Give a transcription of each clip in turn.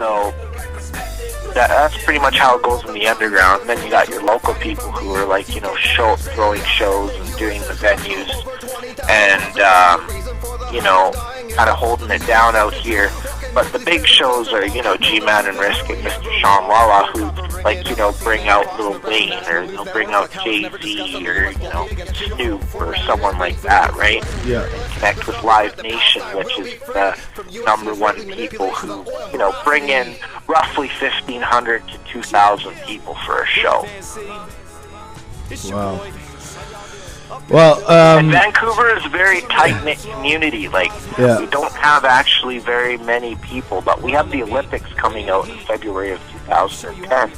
So that's pretty much how it goes in the underground. Then you got your local people who are like, you know, throwing shows and doing the venues and, you know, kind of holding it down out here. But the big shows are, you know, G-Man and Risk and Mr. Sean Lala, who, like, you know, bring out Lil Wayne, or they'll bring out Jay-Z, or, you know, Snoop, or someone like that, right? Yeah. And connect with Live Nation, which is the #1 people who, you know, bring in roughly 1,500 to 2,000 people for a show. Wow. Well, and Vancouver is a very tight-knit community. Like, we don't have actually very many people, but we have the Olympics coming out in February of 2010.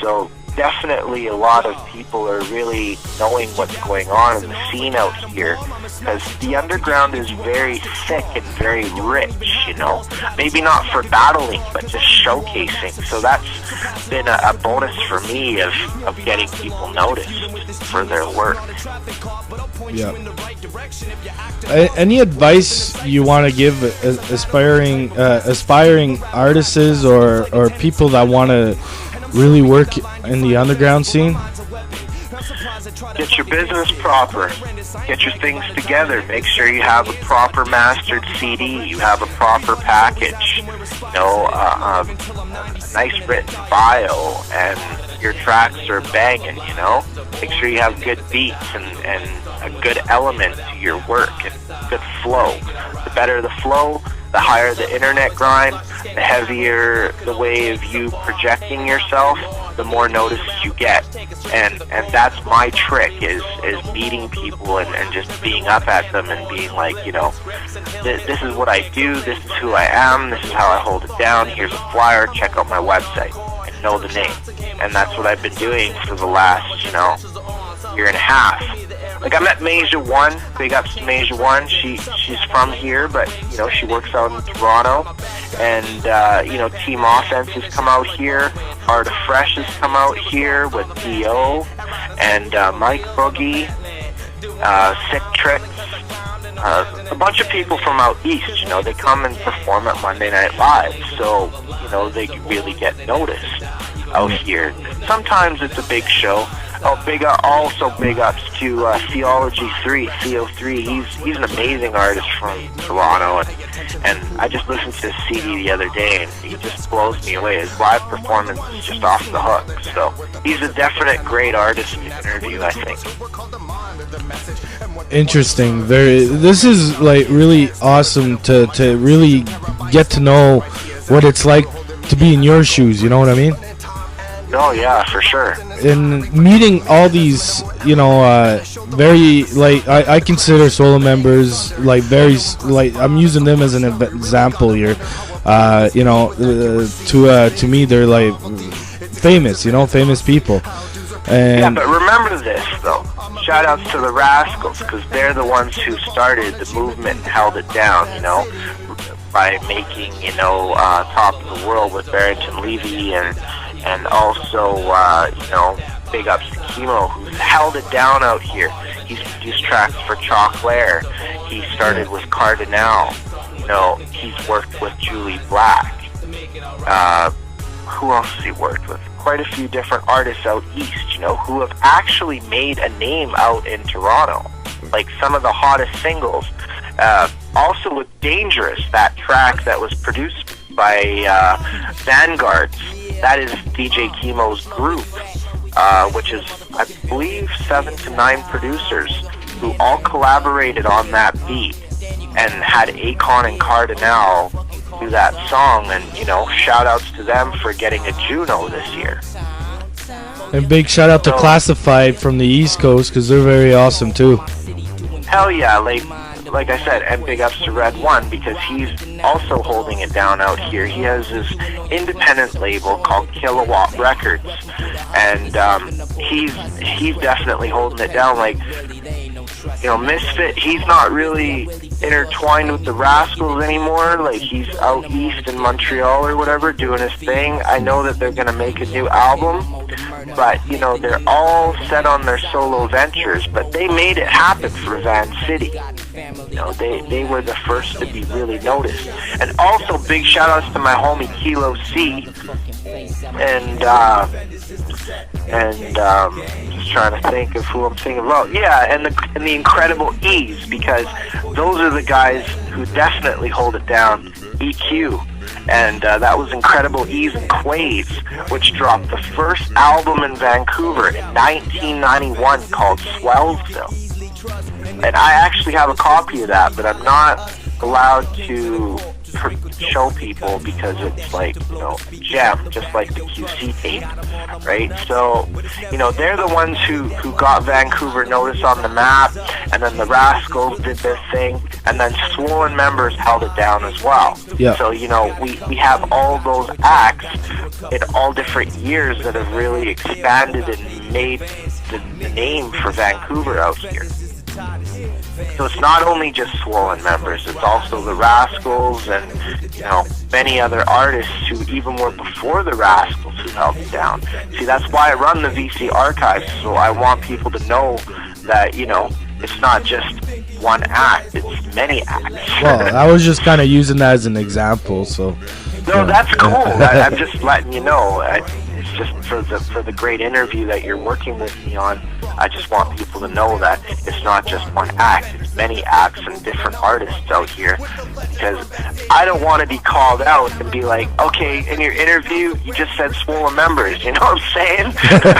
So definitely a lot of people are really knowing what's going on in the scene out here, because the underground is very thick and very rich, you know. Maybe not for battling, but just showcasing. So that's been a bonus for me of getting people noticed for their work. Yeah. Any advice you want to give aspiring artists or people that want to really work in the underground scene? Get your business proper. Get your things together. Make sure you have a proper mastered CD. You have a proper package. You know, a nice written bio, and your tracks are banging, you know. Make sure you have good beats and a good element to your work and good flow. The better the flow, the higher the internet grind, the heavier the way of you projecting yourself, the more notice you get. And that's my trick, is meeting people and just being up at them and being like, you know, this is what I do, this is who I am, this is how I hold it down, here's a flyer, check out my website, and know the name. And that's what I've been doing for the last, you know, year and a half. Like, I met Masia One, big ups to Masia One. She's from here, but, you know, she works out in Toronto. And, you know, Team Offense has come out here. Art of Fresh has come out here with D.O. and Mike Boogie, Sick Tricks. A bunch of people from out east, you know, they come and perform at Monday Night Live. So, you know, they really get noticed out here. Sometimes it's a big show. Also big ups to Theology 3, CO3. He's an amazing artist from Toronto, and I just listened to his CD the other day, and he just blows me away. His live performance is just off the hook. So he's a definite great artist to interview, I think. Interesting. This is like really awesome to really get to know what it's like to be in your shoes. You know what I mean? Oh yeah, for sure. And meeting all these, you know, very, like, I consider solo members like very, like, I'm using them as an example here. You know, to me they're like famous, you know, famous people. And yeah, but remember this though. Shout outs to the Rascals, because they're the ones who started the movement and held it down, you know, by making, you know, Top of the World with Barrington Levy, and also, you know, big ups to Chemo, who's held it down out here. He's produced tracks for Choclair. He started with Cardinal. You know, he's worked with Julie Black. Who else has he worked with? Quite a few different artists out east, you know, who have actually made a name out in Toronto. Like some of the hottest singles. Also with Dangerous, that track that was produced by Vanguards. That is DJ Chemo's group, which is, I believe, 7 to 9 producers who all collaborated on that beat and had Akon and Cardinal do that song. And, you know, shout outs to them for getting a Juno this year. And big shout out to Classified from the East Coast, because they're very awesome too. Hell yeah, like I said, and big ups to Red One, because he's also holding it down out here. He has this independent label called Kilowatt Records, and he's definitely holding it down. Like, you know, Misfit, he's not really intertwined with the Rascals anymore. Like, he's out east in Montreal or whatever doing his thing. I know that they're gonna make a new album, but you know, they're all set on their solo ventures. But they made it happen for Van City. You know, they were the first to be really noticed. And also big shout outs to my homie Kilo C and just trying to think of who I'm thinking about. Yeah, and the Incredible E's, because those are the guys who definitely hold it down. EQ, and that was Incredible E's and Quaves, which dropped the first album in Vancouver in 1991 called Swellsville. And I actually have a copy of that, but I'm not allowed to show people because it's like, you know, gem, just like the QC tape, right? So, you know, they're the ones who got Vancouver notice on the map, and then the Rascals did their thing, and then Swollen Members held it down as well. Yeah. So, you know, we have all those acts in all different years that have really expanded and made the name for Vancouver out here. So it's not only just Swollen Members, it's also the Rascals and, you know, many other artists who even were before the Rascals who held it down. See, that's why I run the VC Archives, so I want people to know that, you know, it's not just one act, it's many acts. Well, I was just kind of using that as an example, so... No, that's cool. I'm just letting you know. It's just for the great interview that you're working with me on. I just want people to know that it's not just one act. It's many acts and different artists out here. Because I don't want to be called out and be like, okay, in your interview, you just said Swollen Members. You know what I'm saying?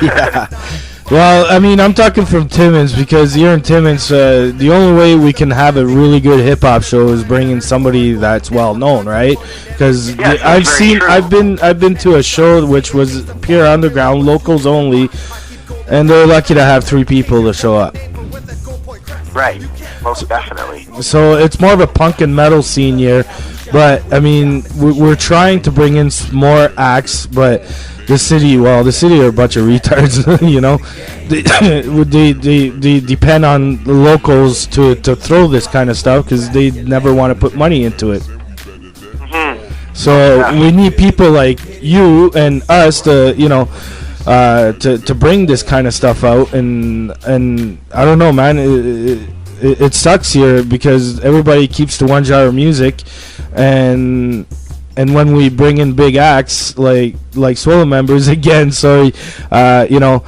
Yeah. Well, I mean, I'm talking from Timmins, because here in Timmins, the only way we can have a really good hip hop show is bringing somebody that's well known, right? Because yes, I've been to a show which was pure underground, locals only, and they're lucky to have 3 people to show up. Right, most definitely. So it's more of a punk and metal scene here, but I mean, we're trying to bring in more acts, but the city are a bunch of retards, you know. They depend on the locals to throw this kind of stuff because they never want to put money into it. Mm-hmm. So we need people like you and us to, you know, to bring this kind of stuff out. And I don't know, man. It sucks here because everybody keeps to one genre of music, and when we bring in big acts like Swollen Members again, sorry, you know,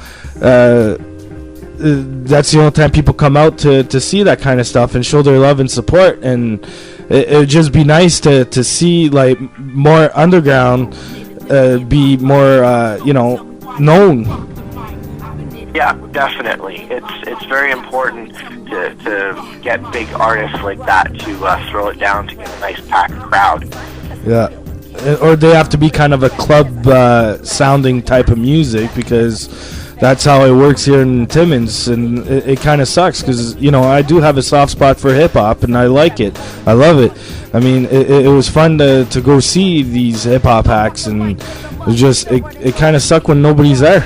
that's the only time people come out to see that kind of stuff and show their love and support. And it would just be nice to see like more underground be more you know, known. Yeah, definitely. It's very important to get big artists like that to throw it down to get a nice packed crowd. Yeah. Or they have to be kind of a club sounding type of music, because that's how it works here in Timmins. And it kind of sucks because, you know, I do have a soft spot for hip-hop, and I like it. I love it. I mean, it was fun to go see these hip-hop acts, and it kind of sucked when nobody's there.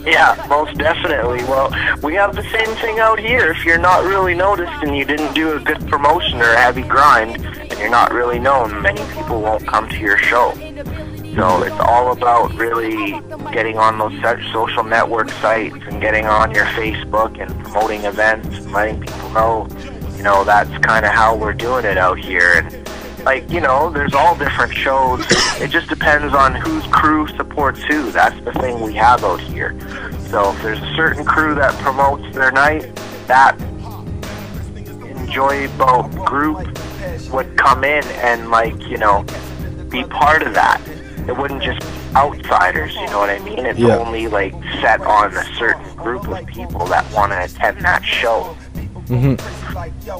Yeah, most definitely. Well, we have the same thing out here. If you're not really noticed and you didn't do a good promotion or a heavy grind, and you're not really known, many people won't come to your show. So it's all about really getting on those social network sites and getting on your Facebook and promoting events and letting people know, you know, that's kind of how we're doing it out here. And like, you know, there's all different shows. It just depends on whose crew supports who. That's the thing we have out here. So if there's a certain crew that promotes their night, that enjoyable group would come in and, like, you know, be part of that. It wouldn't just be outsiders, you know what I mean? It's only, like, set on a certain group of people that want to attend that show. Mm-hmm.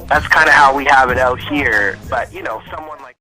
That's kind of how we have it out here. But, you know, someone like...